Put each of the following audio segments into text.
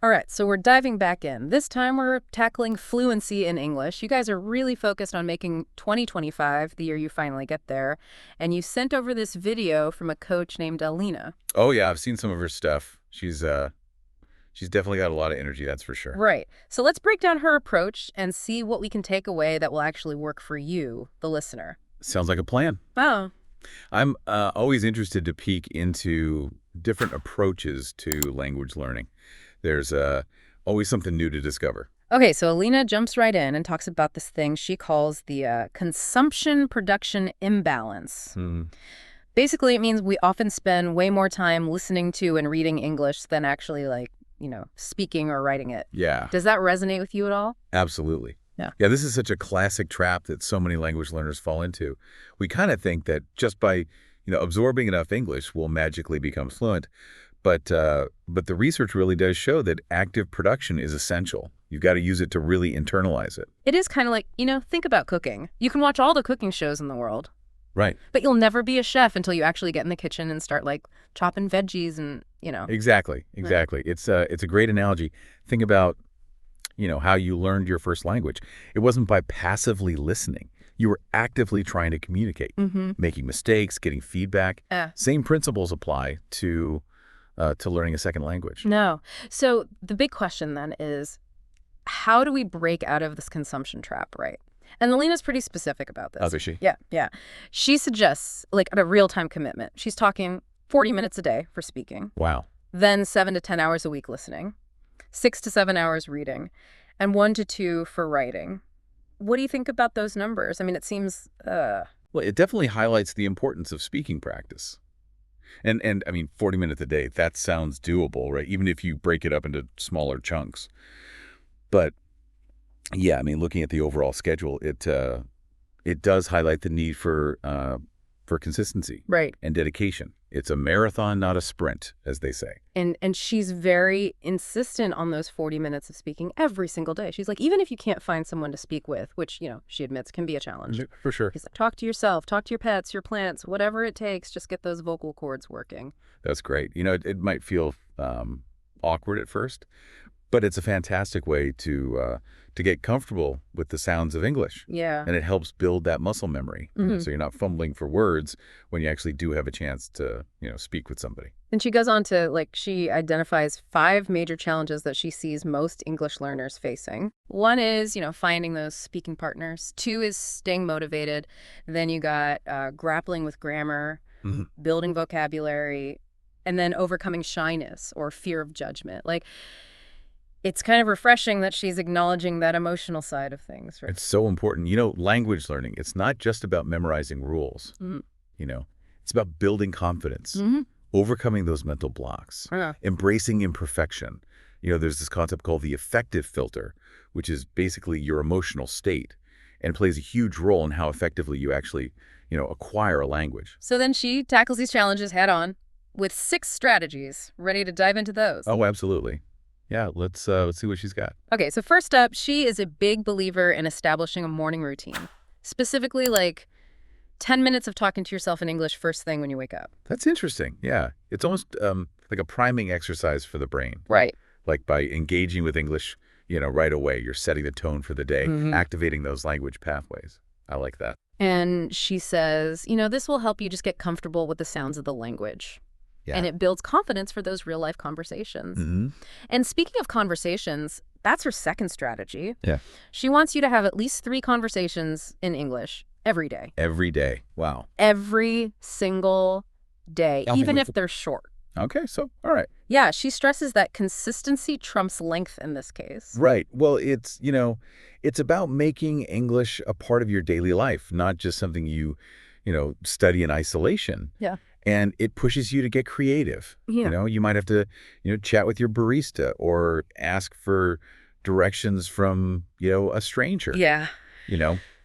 All right, so we're diving back in. This time we're tackling fluency in English. You guys are really focused on making 2025 the year you finally get there. And you sent over this video from a coach named Alina. Oh yeah, I've seen some of her stuff. She's definitely got a lot of energy, that's for sure. Right. So let's break down her approach and see what we can take away that will actually work for you, the listener. Sounds like a plan. Oh, I'm always interested to peek into different approaches to language learning. There's always something new to discover. okay, so Alina jumps right in and talks about this thing she calls the consumption-production imbalance. Basically, it means we often spend way more time listening to and reading English than actually, speaking or writing it. Yeah, Does that resonate with you at all? absolutely. Yeah. Yeah, this is such a classic trap that so many language learners fall into. We kind of think that just by, absorbing enough English, we'll magically become fluent. But the research really does show that active production is essential. You've got to use it to really internalize it. It is kind of like, think about cooking. You can watch all the cooking shows in the world, Right. but you'll never be a chef until you actually get in the kitchen and start, chopping veggies and, Exactly. It's a great analogy. Think about, how you learned your first language. It wasn't by passively listening. You were actively trying to communicate, making mistakes, getting feedback. Same principles apply to learning a second language. No. So the big question then is, how do we break out of this consumption trap, right? And Alina's pretty specific about this. Oh, is she? Yeah. She suggests, a real-time commitment. She's talking 40 minutes a day for speaking, Wow. then 7 to 10 hours a week listening, 6 to 7 hours reading, and 1 to 2 for writing. What do you think about those numbers? I mean, it seems, Well, it definitely highlights the importance of speaking practice. And I mean, 40 minutes a day, that sounds doable, right? Even if you break it up into smaller chunks. But yeah, I mean, looking at the overall schedule, it does highlight the need for consistency right. and dedication. It's a marathon, not a sprint, as they say. And she's very insistent on those 40 minutes of speaking every single day. She's like, even if you can't find someone to speak with, which, she admits can be a challenge. For sure. She's like, talk to yourself, talk to your pets, your plants, whatever it takes, just get those vocal cords working. That's great. It might feel awkward at first, but it's a fantastic way to get comfortable with the sounds of English. Yeah. And it helps build that muscle memory. So you're not fumbling for words when you actually do have a chance to, speak with somebody. And she goes on to, she identifies 5 major challenges that she sees most English learners facing. 1 is, finding those speaking partners. 2 is staying motivated. Then you got grappling with grammar, building vocabulary, and then overcoming shyness or fear of judgment. It's kind of refreshing that she's acknowledging that emotional side of things. Right? It's so important. Language learning, it's not just about memorizing rules. It's about building confidence, overcoming those mental blocks, embracing imperfection. There's this concept called the affective filter, which is basically your emotional state and plays a huge role in how effectively you actually, acquire a language. So then she tackles these challenges head on with 6 strategies. Ready to dive into those? Oh, absolutely. Yeah, let's see what she's got. Okay, so first up, she is a big believer in establishing a morning routine. Specifically, 10 minutes of talking to yourself in English first thing when you wake up. That's interesting. Yeah, it's almost like a priming exercise for the brain. Right. Like by engaging with English, right away, you're setting the tone for the day, activating those language pathways. I like that. And she says, this will help you just get comfortable with the sounds of the language. Yeah. And it builds confidence for those real-life conversations. And speaking of conversations, that's her second strategy. Yeah. She wants you to have at least 3 conversations in English every day. Every day. Wow. Every single day, even if they're short. Okay, so, all right. Yeah, she stresses that consistency trumps length in this case. Right. Well, it's about making English a part of your daily life, not just something you study in isolation. Yeah. And it pushes you to get creative. Yeah. You might have to, chat with your barista or ask for directions from, a stranger. Yeah.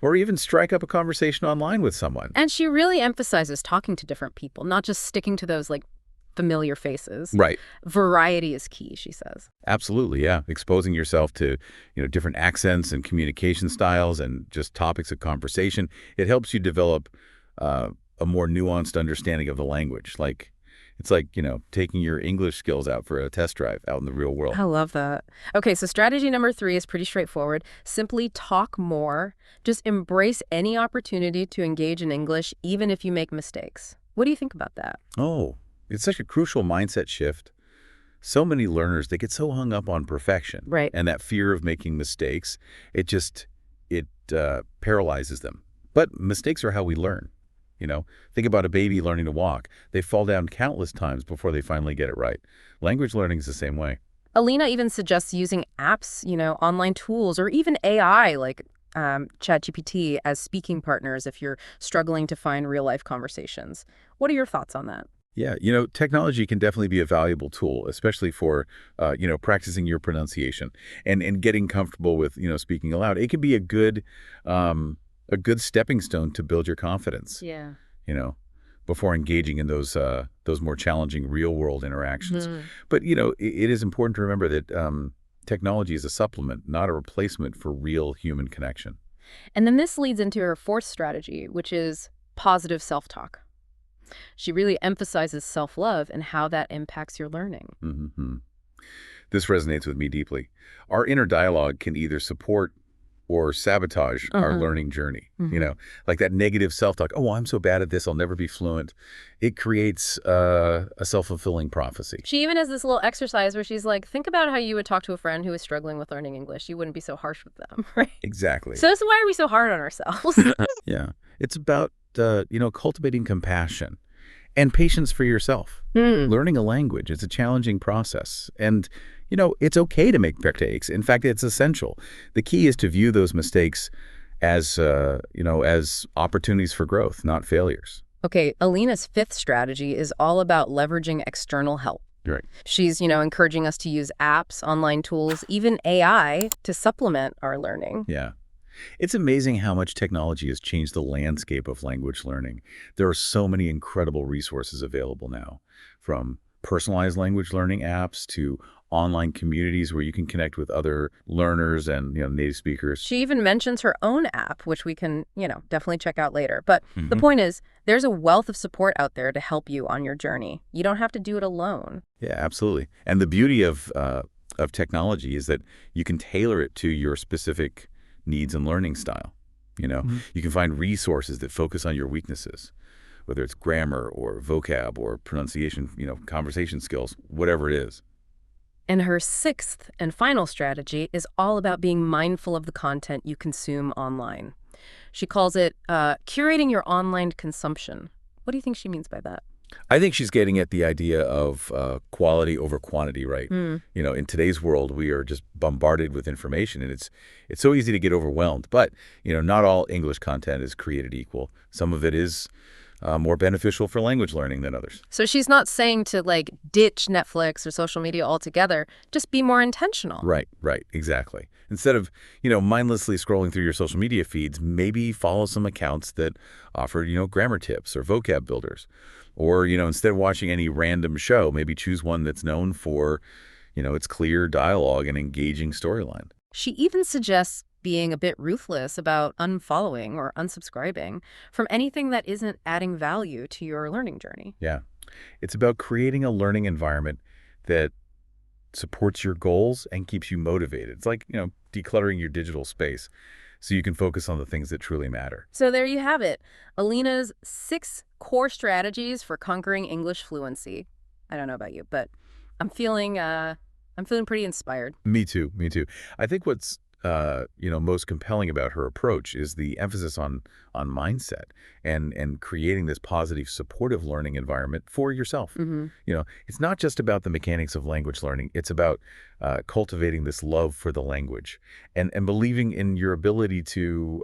Or even strike up a conversation online with someone. And she really emphasizes talking to different people, not just sticking to those, familiar faces. Right. Variety is key, she says. Absolutely, yeah. Exposing yourself to, different accents and communication styles and just topics of conversation. It helps you develop a more nuanced understanding of the language. It's like, taking your English skills out for a test drive out in the real world. I love that. Okay, so strategy number 3 is pretty straightforward. Simply talk more. Just embrace any opportunity to engage in English, even if you make mistakes. What do you think about that? Oh, it's such a crucial mindset shift. So many learners, they get so hung up on perfection Right. and that fear of making mistakes. It paralyzes them. But mistakes are how we learn. Think about a baby learning to walk. They fall down countless times before they finally get it right. Language learning is the same way. Alina even suggests using apps, online tools, or even AI like ChatGPT as speaking partners if you're struggling to find real-life conversations. What are your thoughts on that? Yeah, technology can definitely be a valuable tool, especially for, practicing your pronunciation and getting comfortable with, speaking aloud. It can be a good stepping stone to build your confidence, Yeah. you know, before engaging in those more challenging real world interactions. Mhm. But, it is important to remember that technology is a supplement, not a replacement for real human connection. And then this leads into her fourth strategy, which is positive self-talk. She really emphasizes self-love and how that impacts your learning. Hmm. This resonates with me deeply. Our inner dialogue can either support or sabotage our Uh-huh. learning journey. Mhm. Like that negative self-talk. Oh, I'm so bad at this. I'll never be fluent. It creates a self-fulfilling prophecy. She even has this little exercise where she's like, think about how you would talk to a friend who is struggling with learning English. You wouldn't be so harsh with them, right? Exactly. So why are we so hard on ourselves? Yeah. It's about, cultivating compassion and patience for yourself. Hmm. Learning a language is a challenging process. And, it's okay to make mistakes. In fact, it's essential. The key is to view those mistakes as opportunities for growth, not failures. Okay, Alina's fifth strategy is all about leveraging external help. Right. She's, encouraging us to use apps, online tools, even AI to supplement our learning. Yeah. It's amazing how much technology has changed the landscape of language learning. There are so many incredible resources available now, from personalized language learning apps to online communities where you can connect with other learners and, native speakers. She even mentions her own app, which we can, definitely check out later. But the Hmm. point is, there's a wealth of support out there to help you on your journey. You don't have to do it alone. Yeah, absolutely. And the beauty of technology is that you can tailor it to your specific needs and learning style. You can find resources that focus on your weaknesses, whether it's grammar or vocab or pronunciation, conversation skills, whatever it is. And her sixth and final strategy is all about being mindful of the content you consume online. She calls it curating your online consumption. What do you think she means by that? I think she's getting at the idea of quality over quantity, right? Hmm. In today's world, we are just bombarded with information, and it's so easy to get overwhelmed. But not all English content is created equal. Some of it is more beneficial for language learning than others. So she's not saying to ditch Netflix or social media altogether, just be more intentional. Right, exactly. Instead of mindlessly scrolling through your social media feeds, maybe follow some accounts that offer grammar tips or vocab builders. Or, instead of watching any random show, maybe choose one that's known for, its clear dialogue and engaging storyline. She even suggests being a bit ruthless about unfollowing or unsubscribing from anything that isn't adding value to your learning journey. Yeah. It's about creating a learning environment that supports your goals and keeps you motivated. It's like, decluttering your digital space so you can focus on the things that truly matter. So there you have it. Alina's 6 core strategies for conquering English fluency. I don't know about you, but I'm feeling pretty inspired. Me too. I think what's most compelling about her approach is the emphasis on mindset and creating this positive, supportive learning environment for yourself. Hmm. It's not just about the mechanics of language learning. It's about cultivating this love for the language and believing in your ability to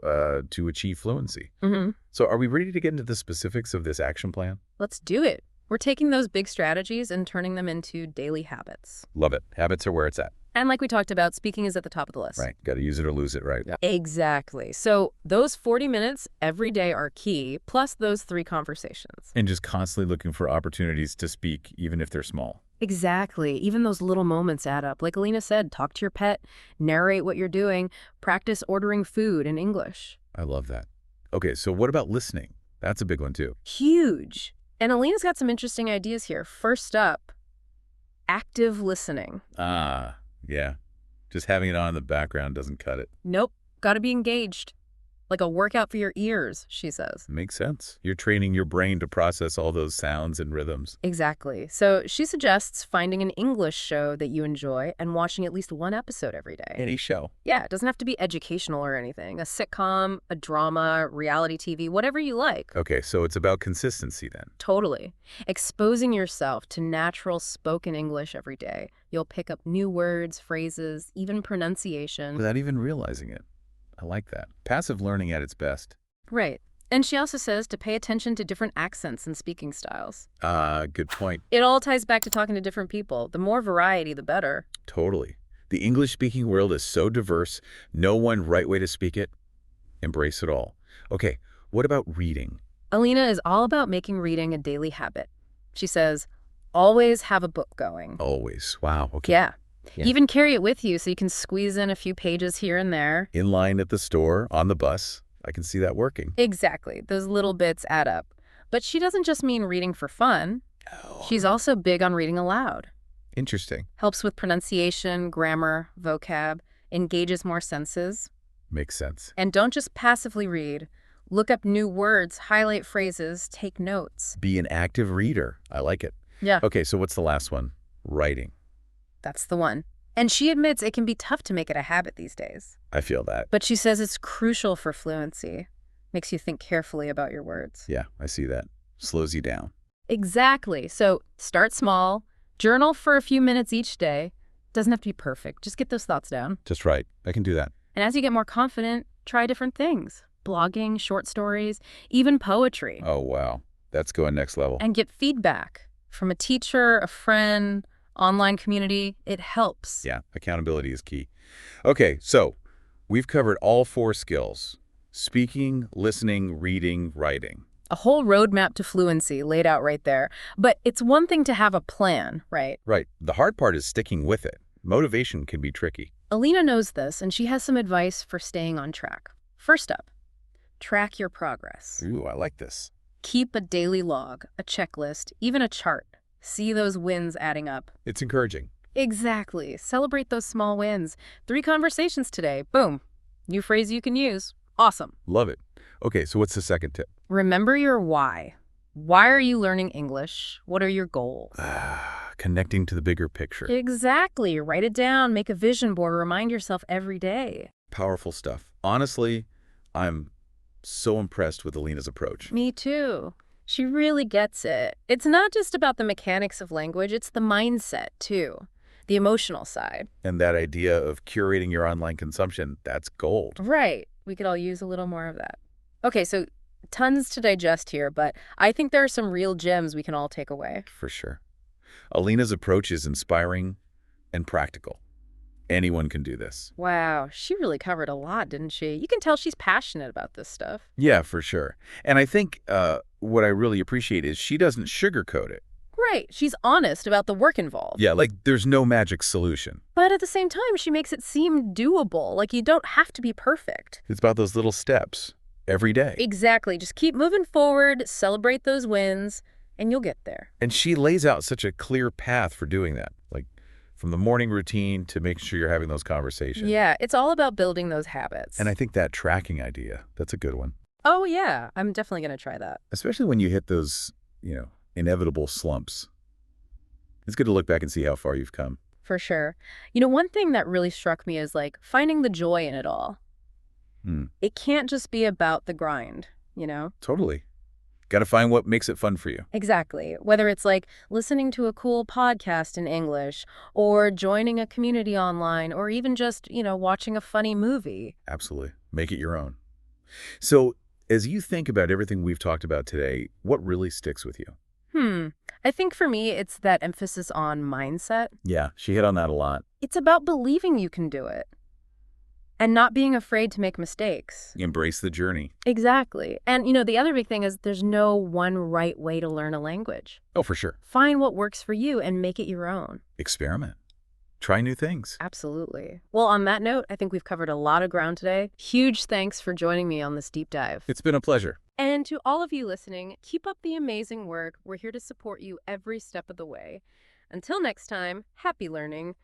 achieve fluency. Hmm. So, are we ready to get into the specifics of this action plan? Let's do it. We're taking those big strategies and turning them into daily habits. Love it. Habits are where it's at. And like we talked about, speaking is at the top of the list. Right. Got to use it or lose it. Right. Yeah. Exactly. So those 40 minutes every day are key, plus those 3 conversations. And just constantly looking for opportunities to speak, even if they're small. Exactly. Even those little moments add up. Like Alina said, talk to your pet, narrate what you're doing, practice ordering food in English. I love that. Okay, so what about listening? That's a big one too. Huge. And Alina's got some interesting ideas here. First up, active listening. Ah, yeah. Just having it on in the background doesn't cut it. Nope. Got to be engaged. Like a workout for your ears, she says. Makes sense. You're training your brain to process all those sounds and rhythms. Exactly. So she suggests finding an English show that you enjoy and watching at least one episode every day. Any show. Yeah, it doesn't have to be educational or anything. A sitcom, a drama, reality TV, whatever you like. Okay, so it's about consistency then. Totally. Exposing yourself to natural spoken English every day. You'll pick up new words, phrases, even pronunciation. Without even realizing it. I like that. Passive learning at its best. Right. And she also says to pay attention to different accents and speaking styles. Good point. It all ties back to talking to different people. The more variety, the better. Totally. The English-speaking world is so diverse, no one right way to speak it. Embrace it all. Okay, what about reading? Alina is all about making reading a daily habit. She says, always have a book going. Always. Wow, okay. Yeah. Yeah. Even carry it with you so you can squeeze in a few pages here and there. In line at the store, on the bus. I can see that working. Exactly. Those little bits add up. But she doesn't just mean reading for fun. Oh. She's also big on reading aloud. Interesting. Helps with pronunciation, grammar, vocab, engages more senses. Makes sense. And don't just passively read. Look up new words, highlight phrases, take notes. Be an active reader. I like it. Yeah. Okay, so what's the last one? Writing. That's the one. And she admits it can be tough to make it a habit these days. I feel that. But she says it's crucial for fluency. Makes you think carefully about your words. Yeah, I see that. Slows you down. Exactly. So start small, journal for a few minutes each day. Doesn't have to be perfect. Just get those thoughts down. Just right. I can do that. And as you get more confident, try different things. Blogging, short stories, even poetry. Oh, wow. That's going next level. And get feedback from a teacher, a friend, online community. It helps. Yeah, accountability is key. Okay, so we've covered all 4 skills. Speaking, listening, reading, writing. A whole roadmap to fluency laid out right there. But it's one thing to have a plan, right? Right. The hard part is sticking with it. Motivation can be tricky. Alina knows this, and she has some advice for staying on track. First up, track your progress. Ooh, I like this. Keep a daily log, a checklist, even a chart. See those wins adding up. It's encouraging. Exactly. Celebrate those small wins. 3 conversations today. Boom. New phrase you can use. Awesome. Love it. Okay, so what's the second tip? Remember your why. Why are you learning English? What are your goals? Connecting to the bigger picture. Exactly. Write it down. Make a vision board. Remind yourself every day. Powerful stuff. Honestly, I'm so impressed with Alina's approach. Me too. She really gets it. It's not just about the mechanics of language, it's the mindset, too. The emotional side. And that idea of curating your online consumption, that's gold. Right. We could all use a little more of that. Okay, so tons to digest here, but I think there are some real gems we can all take away. For sure. Alina's approach is inspiring and practical. Anyone can do this. Wow, she really covered a lot, didn't she? You can tell she's passionate about this stuff. Yeah, for sure. And I think what I really appreciate is she doesn't sugarcoat it. Right, she's honest about the work involved. Yeah, like there's no magic solution. But at the same time, she makes it seem doable, like you don't have to be perfect. It's about those little steps every day. Exactly, just keep moving forward, celebrate those wins, and you'll get there. And she lays out such a clear path for doing that, like from the morning routine to making sure you're having those conversations. Yeah, it's all about building those habits. And I think that tracking idea, that's a good one. Oh, yeah, I'm definitely going to try that. Especially when you hit those, inevitable slumps. It's good to look back and see how far you've come. For sure. One thing that really struck me is finding the joy in it all. It can't just be about the grind, Totally. Got to find what makes it fun for you. Exactly. Whether it's listening to a cool podcast in English or joining a community online or even just, watching a funny movie. Absolutely. Make it your own. So as you think about everything we've talked about today, what really sticks with you? I think for me, it's that emphasis on mindset. Yeah, she hit on that a lot. It's about believing you can do it and not being afraid to make mistakes. Embrace the journey. Exactly. And, the other big thing is there's no one right way to learn a language. Oh, for sure. Find what works for you and make it your own. Experiment. Try new things. Absolutely. Well, on that note, I think we've covered a lot of ground today. Huge thanks for joining me on this deep dive. It's been a pleasure. And to all of you listening, keep up the amazing work. We're here to support you every step of the way. Until next time, happy learning.